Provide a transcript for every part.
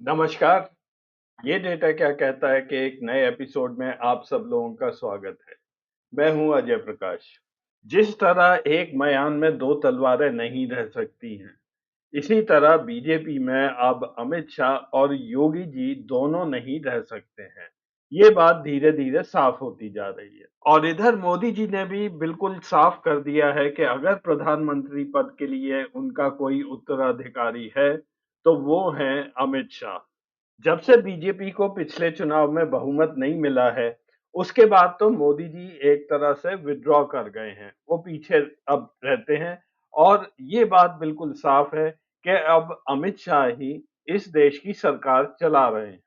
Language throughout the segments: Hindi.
नमस्कार। ये डेटा क्या कहता है कि एक नए एपिसोड में आप सब लोगों का स्वागत है। मैं हूं अजय प्रकाश। जिस तरह एक मयान में दो तलवारें नहीं रह सकती हैं, इसी तरह बीजेपी में अब अमित शाह और योगी जी दोनों नहीं रह सकते हैं। ये बात धीरे-धीरे साफ होती जा रही है। और इधर मोदी जी ने भी बिल्कुल साफ कर दिया है कि अगर प्रधानमंत्री पद के लिए उनका कोई उत्तराधिकारी है, तो वो हैं अमित शाह। जब से बीजेपी को पिछले चुनाव में बहुमत नहीं मिला है, उसके बाद तो मोदी जी एक तरह से विथड्रॉ कर गए हैं। वो पीछे अब रहते हैं और ये बात बिल्कुल साफ है कि अब अमित शाह ही इस देश की सरकार चला रहे हैं।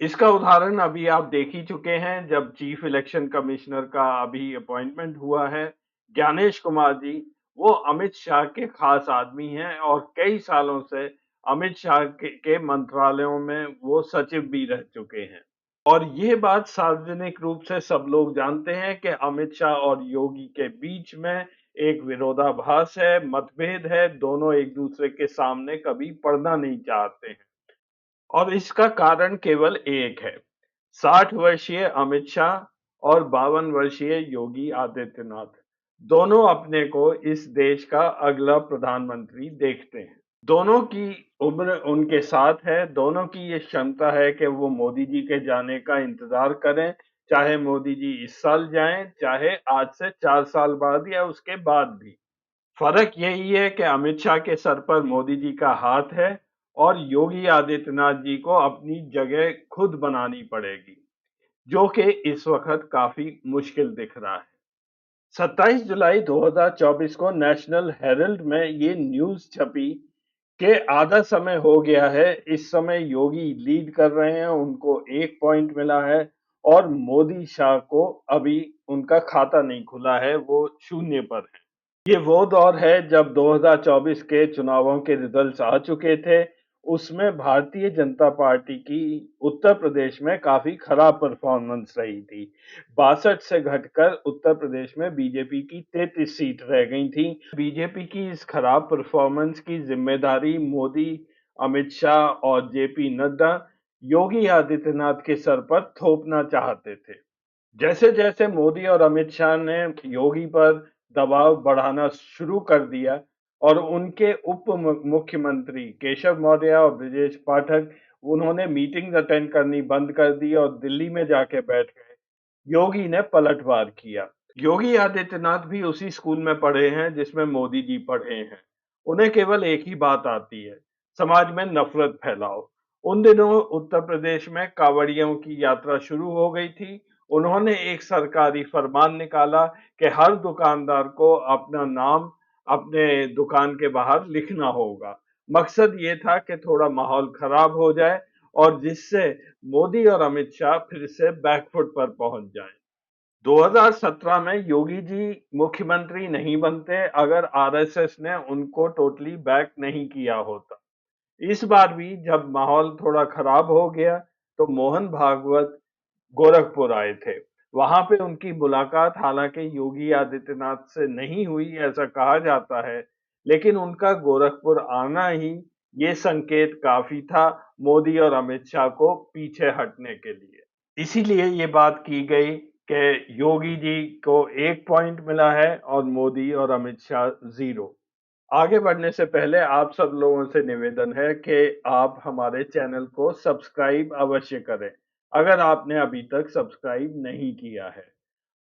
इसका उदाहरण अभी आप देख ही चुके हैं जब चीफ इलेक्शन कमिश्नर का अभी अपॉइंटमेंट हुआ है। ज्ञानेश कुमार जी वो अमित शाह के खास आदमी हैं और कई सालों से अमित शाह के मंत्रालयों में वो सचिव भी रह चुके हैं। और ये बात सार्वजनिक रूप से सब लोग जानते हैं कि अमित शाह और योगी के बीच में एक विरोधाभास है, मतभेद है, दोनों एक दूसरे के सामने कभी पड़ना नहीं चाहते हैं। और इसका कारण केवल एक है। 60 वर्षीय अमित शाह और 52 वर्षीय योगी आदित्यनाथ दोनों अपने को इस देश का अगला प्रधानमंत्री देखते हैं। दोनों की उम्र उनके साथ है, दोनों की ये क्षमता है कि वो मोदी जी के जाने का इंतजार करें, चाहे मोदी जी इस साल जाएं, चाहे आज से 4 साल बाद या उसके बाद भी। फ़र्क यही है कि अमित शाह के सर पर मोदी जी का हाथ है और योगी आदित्यनाथ जी को अपनी जगह खुद बनानी पड़ेगी, जो कि इस वक़्त काफ़ी मुश्किल दिख रहा है। 27 जुलाई 2024 को नेशनल हेरल्ड में ये न्यूज़ छपी कि आधा समय हो गया है, इस समय योगी लीड कर रहे हैं, उनको 1 पॉइंट मिला है और मोदी शाह को अभी उनका खाता नहीं खुला है, वो शून्य पर हैं। ये वो दौर है जब 2024 के चुनावों के रिजल्ट्स आ चुके थे। उसमें भारतीय जनता पार्टी की उत्तर प्रदेश में काफ़ी खराब परफ़ॉर्मेंस रही थी। 62 से घटकर उत्तर प्रदेश में बीजेपी की 33 सीट रह गई थी। बीजेपी की इस खराब परफ़ॉर्मेंस की ज़िम्मेदारी मोदी, अमित शाह और जेपी नड्डा, योगी आदित्यनाथ के सर पर थोपना चाहते थे। जैसे-जैसे मोदी और अमित शाह ने योगी पर दबाव बढ़ाना शुरू कर दिया और उनके उप मुख्यमंत्री केशव मौर्य और ब्रजेश पाठक उन्होंने मीटिंग्स अटेंड करनी बंद कर दी और दिल्ली में जाके बैठ गए। योगी ने पलटवार किया। योगी आदित्यनाथ भी उसी स्कूल में पढ़े हैं जिसमें मोदी जी पढ़े हैं। उन्हें केवल एक ही बात आती है, समाज में नफरत फैलाओ। उन दिनों उत्तर प्रदेश में कांवड़ियों की यात्रा शुरू हो गई थी। उन्होंने एक सरकारी फरमान निकाला कि हर दुकानदार को अपना नाम अपने दुकान के बाहर लिखना होगा। मकसद ये था कि थोड़ा माहौल खराब हो जाए और जिससे मोदी और अमित शाह फिर से बैकफुट पर पहुंच जाएं। 2017 में योगी जी मुख्यमंत्री नहीं बनते अगर आरएसएस ने उनको टोटली बैक नहीं किया होता। इस बार भी जब माहौल थोड़ा खराब हो गया तो मोहन भागवत गोरखपुर आए थे। वहां पे उनकी मुलाकात हालांकि योगी आदित्यनाथ से नहीं हुई ऐसा कहा जाता है, लेकिन उनका गोरखपुर आना ही ये संकेत काफी था मोदी और अमित शाह को पीछे हटने के लिए। इसीलिए ये बात की गई कि योगी जी को 1 पॉइंट मिला है और मोदी और अमित शाह 0। आगे बढ़ने से पहले आप सब लोगों से निवेदन है कि आप हमारे चैनल को सब्सक्राइब अवश्य करें, अगर आपने अभी तक सब्सक्राइब नहीं किया है।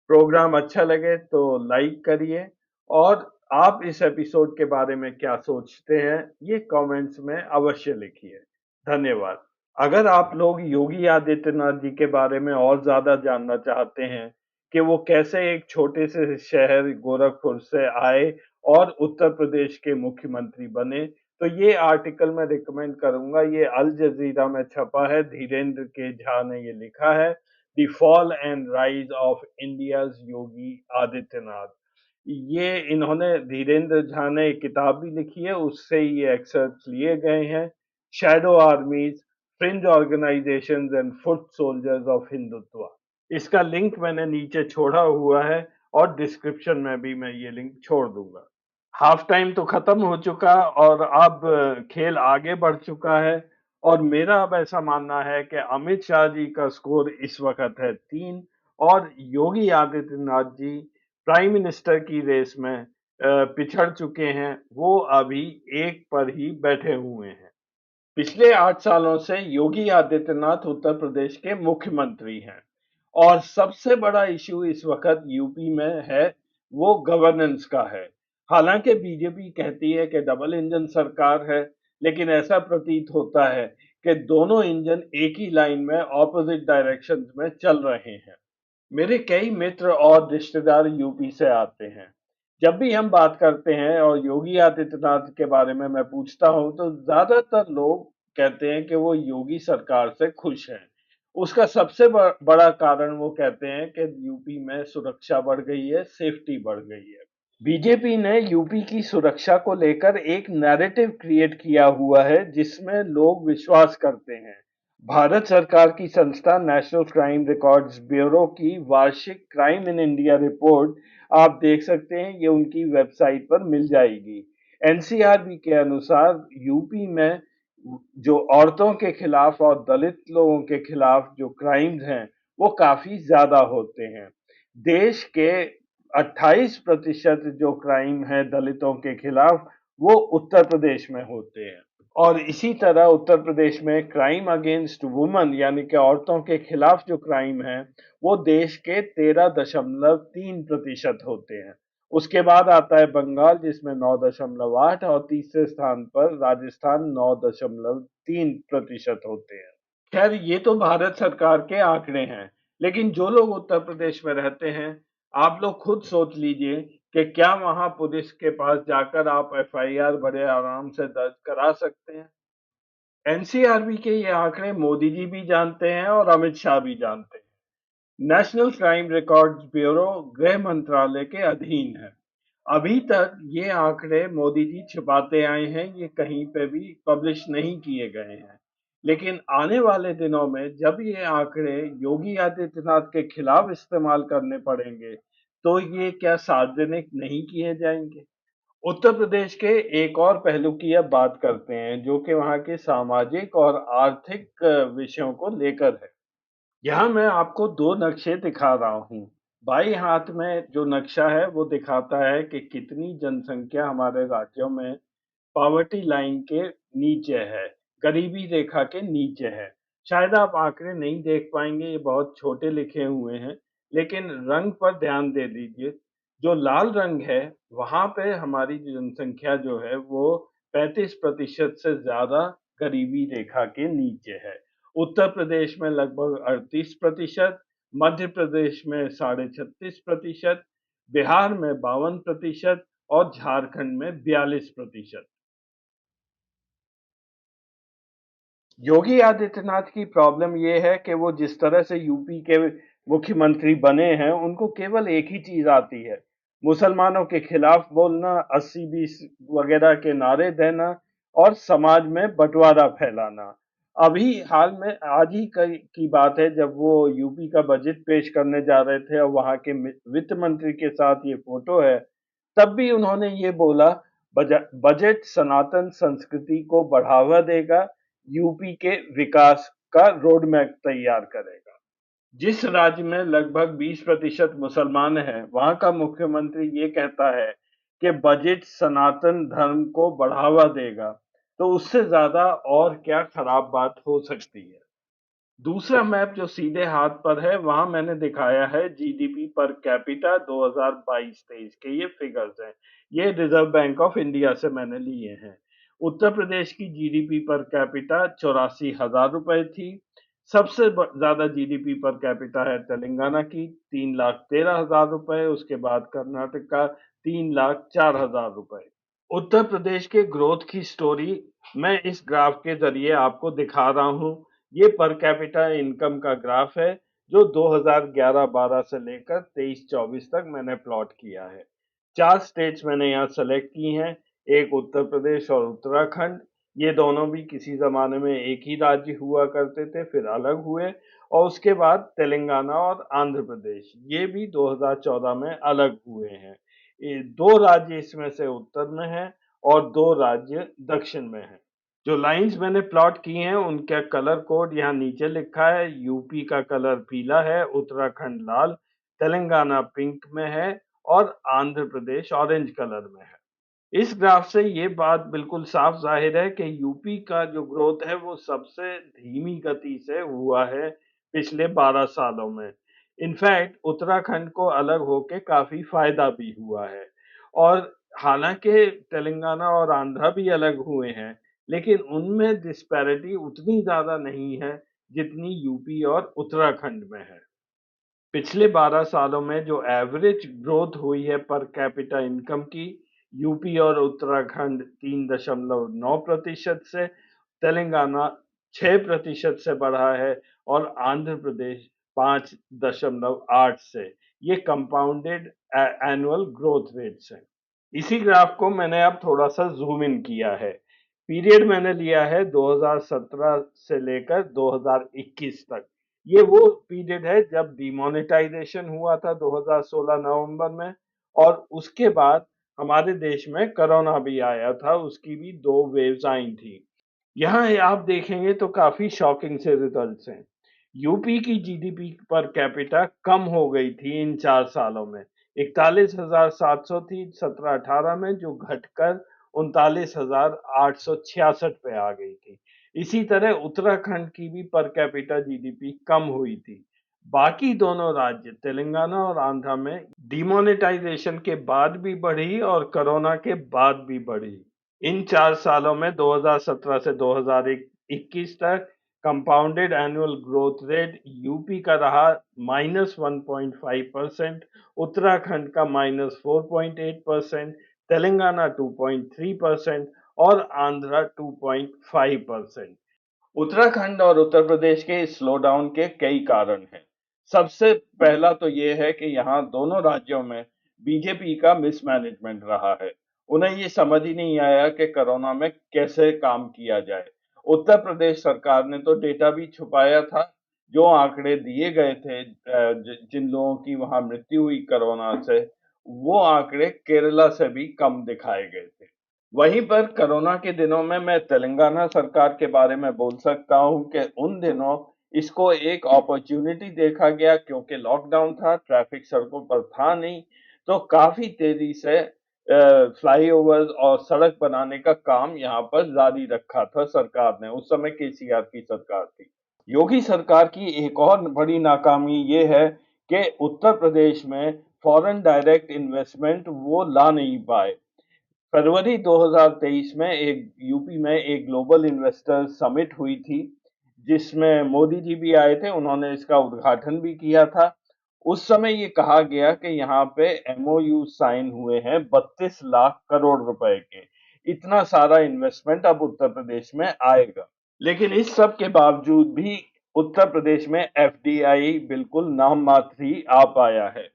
प्रोग्राम अच्छा लगे तो लाइक करिए और आप इस एपिसोड के बारे में क्या सोचते हैं, ये कमेंट्स में अवश्य लिखिए। धन्यवाद। अगर आप लोग योगी आदित्यनाथ जी के बारे में और ज़्यादा जानना चाहते हैं कि वो कैसे एक छोटे से शहर गोरखपुर से आए और उत्तर प्रदेश के मुख्यमंत्री बने, तो ये आर्टिकल मैं रिकमेंड करूँगा। ये अल जज़ीरा में छपा है, धीरेन्द्र के झा ने ये लिखा है, the fall and rise of India's Yogi Adityanath. ये इन्होंने धीरेन्द्र झा ने एक किताब भी लिखी है, उससे ये एक्सर्प्ट्स लिए गए हैं। Shadow armies, fringe organisations and foot soldiers of Hindutva. इसका लिंक मैंने नीचे छोड़ा हुआ है और डिस्क्रिप्शन में भी मैं ये लिंक छोड़ दूँगा। हाफ टाइम तो खत्म हो चुका और अब खेल आगे बढ़ चुका है और मेरा अब ऐसा मानना है कि अमित शाह जी का स्कोर इस वक़्त है 3 और योगी आदित्यनाथ जी प्राइम मिनिस्टर की रेस में पिछड़ चुके हैं, वो अभी 1 पर ही बैठे हुए हैं। पिछले 8 सालों से योगी आदित्यनाथ उत्तर प्रदेश के मुख्यमंत्री हैं और सबसे बड़ा इश्यू इस वक़्त यूपी में है, वो गवर्नेंस का है। हालाँकि बीजेपी कहती है कि डबल इंजन सरकार है, लेकिन ऐसा प्रतीत होता है कि दोनों इंजन एक ही लाइन में ऑपोज़िट डायरेक्शंस में चल रहे हैं। मेरे कई मित्र और रिश्तेदार यूपी से आते हैं। जब भी हम बात करते हैं और योगी आदित्यनाथ के बारे में मैं पूछता हूँ, तो ज़्यादातर लोग कहते हैं कि वो योगी सरकार से खुश हैं। उसका सबसे बड़ा कारण वो कहते हैं कि यूपी में सुरक्षा बढ़ गई है, सेफ्टी बढ़ गई है। बीजेपी ने यूपी की सुरक्षा को लेकर एक नैरेटिव क्रिएट किया हुआ है, जिसमें लोग विश्वास करते हैं। भारत सरकार की संस्था नेशनल क्राइम रिकॉर्ड्स ब्यूरो की वार्षिक क्राइम इन इंडिया रिपोर्ट आप देख सकते हैं, ये उनकी वेबसाइट पर मिल जाएगी। एनसीआरबी के अनुसार यूपी में जो औरतों के खिलाफ और दलित लोगों के खिलाफ जो क्राइम्स हैं, वो काफी ज्यादा होते हैं। देश के 28% जो क्राइम है दलितों के खिलाफ, वो उत्तर प्रदेश में होते हैं। और इसी तरह उत्तर प्रदेश में क्राइम अगेंस्ट वुमन यानी कि औरतों के खिलाफ जो क्राइम है, वो देश के 13.3% होते हैं। उसके बाद आता है बंगाल जिसमें 9.8 और तीसरे स्थान पर राजस्थान 9.3% होते हैं। खैर ये तो भारत सरकार के आंकड़े हैं, लेकिन जो लोग उत्तर प्रदेश में रहते हैं, आप लोग खुद सोच लीजिए कि क्या वहां पुलिस के पास जाकर आप एफआईआर बड़े आराम से दर्ज करा सकते हैं? एनसीआरबी के ये आंकड़े मोदी जी भी जानते हैं और अमित शाह भी जानते हैं। नेशनल क्राइम रिकॉर्ड्स ब्यूरो गृह मंत्रालय के अधीन है। अभी तक ये आंकड़े मोदी जी छिपाते आए हैं, ये कहीं पे भी पब्लिश नहीं किए गए हैं। लेकिन आने वाले दिनों में जब ये आंकड़े योगी आदित्यनाथ के खिलाफ इस्तेमाल करने पड़ेंगे, तो ये क्या सार्वजनिक नहीं किए जाएंगे? उत्तर प्रदेश के एक और पहलू की अब बात करते हैं, जो कि वहाँ के सामाजिक और आर्थिक विषयों को लेकर है। यहाँ मैं आपको 2 नक्शे दिखा रहा हूँ। बाएँ हाथ में जो नक्शा है वो दिखाता है कि कितनी जनसँख्या हमारे राज्यों में पॉवर्टी लाइन के नीचे है, गरीबी रेखा के नीचे है। शायद आप आंकड़े नहीं देख पाएँगे, ये बहुत छोटे लिखे हुए हैं, लेकिन रंग पर ध्यान दे दीजिए। जो लाल रंग है, वहाँ पे हमारी जनसँख्या जो है वो 35% से ज़्यादा गरीबी रेखा के नीचे है। उत्तर प्रदेश में लगभग 38%, मध्य प्रदेश में साढ़े 36%, बिहार में 52% और झारखंड में 42%। योगी आदित्यनाथ की प्रॉब्लम ये है कि वो जिस तरह से यूपी के मुख्यमंत्री बने हैं, उनको केवल एक ही चीज़ आती है, मुसलमानों के खिलाफ बोलना, 80-20 वगैरह के नारे देना और समाज में बँटवारा फैलाना। अभी हाल में आज ही की बात है जब वो यूपी का बजट पेश करने जा रहे थे और वहाँ के वित्त मंत्री के साथ ये फ़ोटो है, तब भी उन्होंने ये बोला बजट सनातन संस्कृति को बढ़ावा देगा, यूपी के विकास का रोड मैप तैयार करेगा। जिस राज्य में लगभग 20% मुसलमान हैं, वहां का मुख्यमंत्री ये कहता है कि बजट सनातन धर्म को बढ़ावा देगा, तो उससे ज्यादा और क्या खराब बात हो सकती है। दूसरा मैप जो सीधे हाथ पर है, वहां मैंने दिखाया है जीडीपी पर कैपिटा 2022-23 के ये फिगर्स हैं। ये रिजर्व बैंक ऑफ इंडिया से मैंने लिए हैं। उत्तर प्रदेश की जीडीपी पर कैपिटा 84,000 रुपए थी। सबसे ज्यादा जीडीपी पर कैपिटा है तेलंगाना की 3,13,000 रुपए, उसके बाद कर्नाटक का 3,04,000 रुपए। उत्तर प्रदेश के ग्रोथ की स्टोरी मैं इस ग्राफ के जरिए आपको दिखा रहा हूँ। ये पर कैपिटा इनकम का ग्राफ है जो 2011-12 से लेकर 23-24 तक मैंने प्लॉट किया है। 4 स्टेट्स मैंने यहाँ सेलेक्ट की हैं, एक उत्तर प्रदेश और उत्तराखंड। ये दोनों भी किसी ज़माने में एक ही राज्य हुआ करते थे, फिर अलग हुए और उसके बाद तेलंगाना और आंध्र प्रदेश, ये भी 2014 में अलग हुए हैं। ये 2 राज्य इसमें से उत्तर में हैं और 2 राज्य दक्षिण में हैं। जो लाइन्स मैंने प्लॉट की हैं, उनका कलर कोड यहाँ नीचे लिखा है। यूपी का कलर पीला है, उत्तराखंड लाल, तेलंगाना पिंक में है और आंध्र प्रदेश ऑरेंज कलर में है। इस ग्राफ से ये बात बिल्कुल साफ ज़ाहिर है कि यूपी का जो ग्रोथ है वो सबसे धीमी गति से हुआ है पिछले 12 सालों में। इनफैक्ट उत्तराखंड को अलग होके काफ़ी फ़ायदा भी हुआ है और हालाँकि तेलंगाना और आंध्र भी अलग हुए हैं, लेकिन उनमें डिस्पैरिटी उतनी ज़्यादा नहीं है जितनी यूपी और उत्तराखंड में है। पिछले 12 सालों में जो एवरेज ग्रोथ हुई है पर कैपिटा इनकम की, यूपी और उत्तराखंड 3.9% से, तेलंगाना 6% से बढ़ा है और आंध्र प्रदेश 5.8 से। ये कंपाउंडेड एनुअल ग्रोथ रेट्स हैं। इसी ग्राफ को मैंने अब थोड़ा-सा ज़ूम इन किया है। पीरियड मैंने लिया है 2017 से लेकर 2021 तक। ये वो पीरियड है जब डिमोनेटाइजेशन हुआ था 2016 नवंबर में और उसके बाद हमारे देश में कोरोना भी आया था, उसकी भी 2 वेव्स आई थी। यहाँ आप देखेंगे तो काफ़ी शॉकिंग से रिजल्ट्स हैं। यूपी की जीडीपी पर कैपिटा कम हो गई थी इन 4 सालों में। 41,700 थी 17-18 में, जो घटकर 39,866 पे आ गई थी। इसी तरह उत्तराखंड की भी पर कैपिटा जीडीपी कम हुई थी। बाकी दोनों राज्य तेलंगाना और आंध्र में डिमोनेटाइजेशन के बाद भी बढ़ी और कोरोना के बाद भी बढ़ी। इन 4 सालों में 2017 से 2021 तक compounded annual growth rate UP का रहा -1.5%, उत्तराखंड का -4.8%, तेलंगाना 2.3% और आंध्र 2.5%। उत्तराखंड और उत्तर प्रदेश के इस स्लो डाउन के कई कारण हैं। सबसे पहला तो ये है कि यहाँ दोनों राज्यों में बीजेपी का मिसमैनेजमेंट रहा है। उन्हें ये समझ ही नहीं आया कि कोरोना में कैसे काम किया जाए। उत्तर प्रदेश सरकार ने तो डेटा भी छुपाया था। जो आंकड़े दिए गए थे जिन लोगों की वहाँ मृत्यु हुई कोरोना से, वो आंकड़े केरला से भी कम दिखाए गए थे। वहीं पर कोरोना के दिनों में मैं तेलंगाना सरकार के बारे में बोल सकता हूँ कि उन दिनों इसको एक अपॉर्च्युनिटी देखा गया क्योंकि लॉकडाउन था, ट्रैफिक सड़कों पर था नहीं, तो काफ़ी तेज़ी से फ्लाईओवर्स और सड़क बनाने का काम यहाँ पर जारी रखा था सरकार ने, उस समय केसीआर की सरकार थी। योगी सरकार की एक और बड़ी नाकामी ये है कि उत्तर प्रदेश में फॉरेन डायरेक्ट इन्वेस्टमेंट वो ला नहीं पाए। फरवरी 2023 में एक यूपी में एक ग्लोबल इन्वेस्टर समिट हुई थी, जिसमें मोदी जी भी आए थे, उन्होंने इसका उद्घाटन भी किया था। उस समय ये कहा गया कि यहाँ पे एमओयू साइन हुए हैं 32 लाख करोड़ रुपए के। इतना सारा इन्वेस्टमेंट अब उत्तर प्रदेश में आएगा। लेकिन इस सब के बावजूद भी उत्तर प्रदेश में एफडीआई बिल्कुल नाम मात्र ही आ पाया है।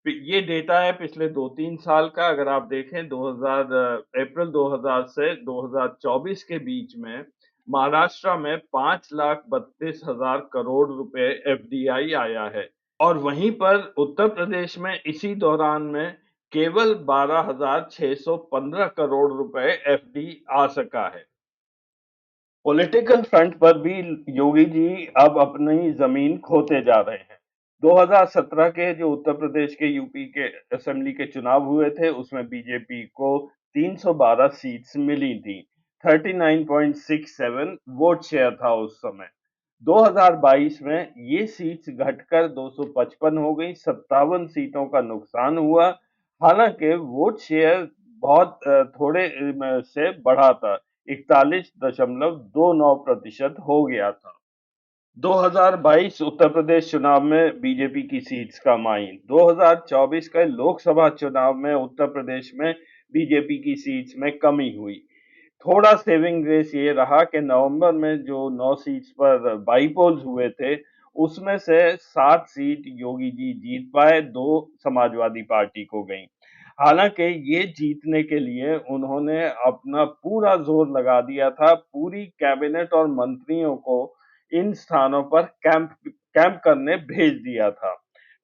ये डेटा है पिछले 2-3 साल का। अगर आप देखें 2000 अप्रैल 2000 से 2024 के बीच में महाराष्ट्र में 5,32,000 करोड़ रुपए एफडीआई आया है और वहीं पर उत्तर प्रदेश में इसी दौरान में केवल 12,615 करोड़ रुपए एफडी आ सका है। पॉलिटिकल फ्रंट पर भी योगी जी अब अपनी जमीन खोते जा रहे हैं। 2017 के जो उत्तर प्रदेश के यूपी के असेंबली के चुनाव हुए थे, उसमें बीजेपी को 312 सीट्स मिली थी। 39.67 वोट शेयर था उस समय। 2022 में ये सीट्स घटकर 255 हो गई, 57 सीटों का नुकसान हुआ। हालांकि वोट शेयर बहुत थोड़े से बढ़ा था, 41.29% हो गया था। 2022 उत्तर प्रदेश चुनाव में बीजेपी की सीट्स कम आई। 2024 के लोकसभा चुनाव में उत्तर प्रदेश में बीजेपी की सीट्स में कमी हुई। थोड़ा सेविंग ग्रेस ये रहा कि नवंबर में जो 9 सीट्स पर बाईपोल्स हुए थे, उसमें से 7 सीट योगी जी जीत पाए, 2 समाजवादी पार्टी को गईं। हालाँकि ये जीतने के लिए उन्होंने अपना पूरा ज़ोर लगा दिया था, पूरी कैबिनेट और मंत्रियों को इन स्थानों पर कैंप करने भेज दिया था।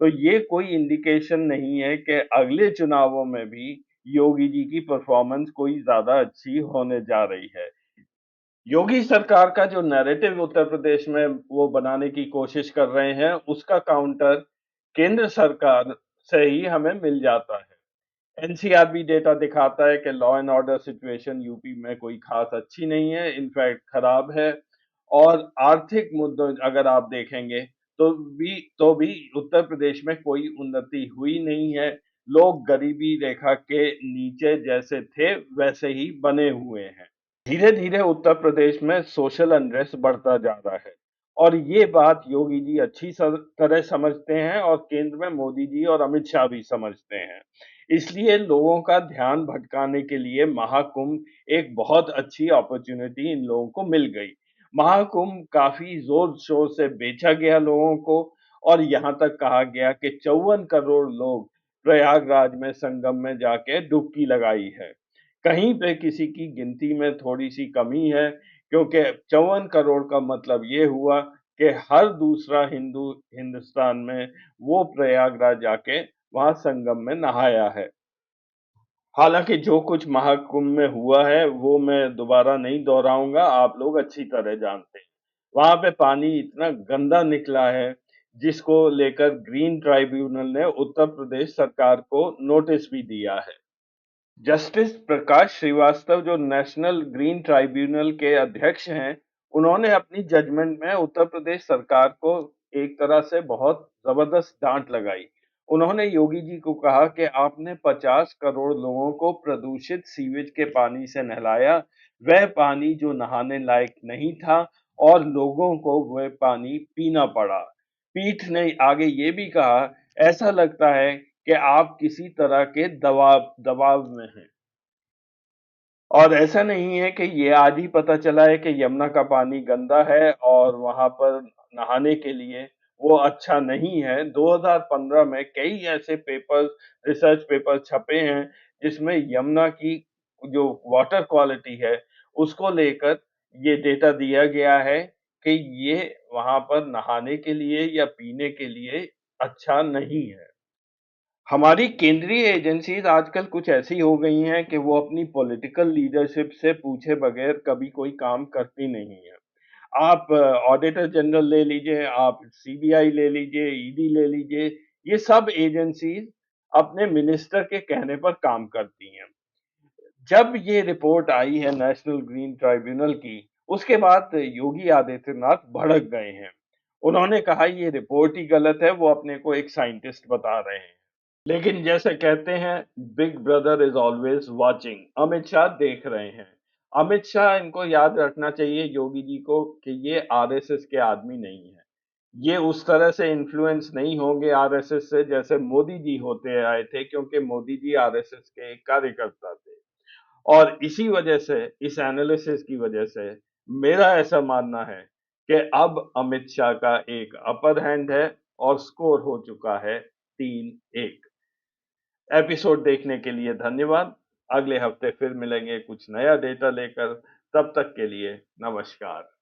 तो ये कोई इंडिकेशन नहीं है कि अगले चुनावों में भी योगी जी की परफॉर्मेंस कोई ज़्यादा अच्छी होने जा रही है। योगी सरकार का जो नैरेटिव उत्तर प्रदेश में वो बनाने की कोशिश कर रहे हैं, उसका काउंटर केंद्र सरकार से ही हमें मिल जाता है। एनसीआरबी डेटा दिखाता है कि law and order situation UP में कोई खास अच्छी नहीं है, इनफैक्ट खराब है। और आर्थिक मुद्दों अगर आप देखेंगे तो भी उत्तर प्रदेश में कोई उन्नति हुई नहीं है। लोग गरीबी रेखा के नीचे जैसे थे वैसे ही बने हुए हैं। धीरे-धीरे उत्तर प्रदेश में सोशल अनरेस्ट बढ़ता जा रहा है और ये बात योगी जी अच्छी तरह समझते हैं और केंद्र में मोदी जी और अमित शाह भी समझते हैं। इसलिए लोगों का ध्यान भटकाने के लिए महाकुंभ एक बहुत अच्छी अपॉर्चुनिटी इन लोगों को मिल गई। महाकुंभ काफ़ी ज़ोर-शोर से बेचा गया लोगों को और यहाँ तक कहा गया कि 54 करोड़ लोग प्रयागराज में संगम में जाके डुबकी लगाई है। कहीं पे किसी की गिनती में थोड़ी-सी कमी है क्योंकि 54 करोड़ का मतलब ये हुआ कि हर दूसरा हिंदू हिंदुस्तान में वो प्रयागराज जाके वहाँ संगम में नहाया है। हालाँकि जो कुछ महाकुंभ में हुआ है, वो मैं दोबारा नहीं दोहराऊँगा, आप लोग अच्छी तरह जानते हैं। वहाँ पे पानी इतना गंदा निकला है, जिसको लेकर ग्रीन ट्राइब्यूनल ने उत्तर प्रदेश सरकार को नोटिस भी दिया है। जस्टिस प्रकाश श्रीवास्तव जो नेशनल ग्रीन ट्राइब्यूनल के अध्यक्ष हैं, उन्होंने अपनी जजमेंट में उत्तर प्रदेश सरकार को एक तरह से बहुत ज़बरदस्त डाँट लगाई। उन्होंने योगी जी को कहा कि आपने 50 करोड़ लोगों को प्रदूषित सीवेज के पानी से नहलाया, वह पानी जो नहाने लायक नहीं था और लोगों को वह पानी पीना पड़ा। पीठ ने आगे ये भी कहा, ऐसा लगता है कि आप किसी तरह के दबाव दबाव में हैं। और ऐसा नहीं है कि ये आज ही पता चला है कि यमुना का पानी गंदा है और वहाँ पर नहाने के लिए वो अच्छा नहीं है। 2015 में कई ऐसे पेपर्स रिसर्च पेपर छपे हैं, जिसमें यमुना की जो वाटर क्वालिटी है, उसको लेकर ये डेटा दिया गया है कि ये वहाँ पर नहाने के लिए या पीने के लिए अच्छा नहीं है। हमारी केंद्रीय एजेंसीज़ आजकल कुछ ऐसी हो गई हैं कि वो अपनी पॉलिटिकल लीडरशिप से पूछे बगैर कभी कोई काम करती नहीं हैं। आप ऑडिटर जनरल ले लीजिए, आप सीबीआई ले लीजिए, ईडी ले लीजिए, ये सब एजेंसीज़ अपने मिनिस्टर के कहने पर काम करती हैं। जब ये रिपोर्ट आई है नेशनल ग्रीन ट्राइब्यूनल की, उसके बाद योगी आदित्यनाथ भड़क गए हैं। उन्होंने कहा ये रिपोर्ट ही गलत है, वो अपने को एक साइंटिस्ट बता रहे हैं। लेकिन जैसे कहते हैं big brother is always watching. Amit Shah देख रहे हैं। अमित शाह इनको याद रखना चाहिए योगी जी को कि ये आरएसएस के आदमी नहीं है। ये उस तरह से इन्फ्लुएंस नहीं होंगे आरएसएस से जैसे मोदी जी होते आए थे क्योंकि मोदी जी आरएसएस के एक कार्यकर्ता थे। और इसी वजह से इस एनालिसिस की वजह से मेरा ऐसा मानना है कि अब अमित शाह का एक अपर हैंड है और स्कोर हो चुका है 3-1। एपिसोड देखने के लिए धन्यवाद। अगले हफ्ते फिर मिलेंगे कुछ नया डेटा लेकर। तब तक के लिए नमस्कार।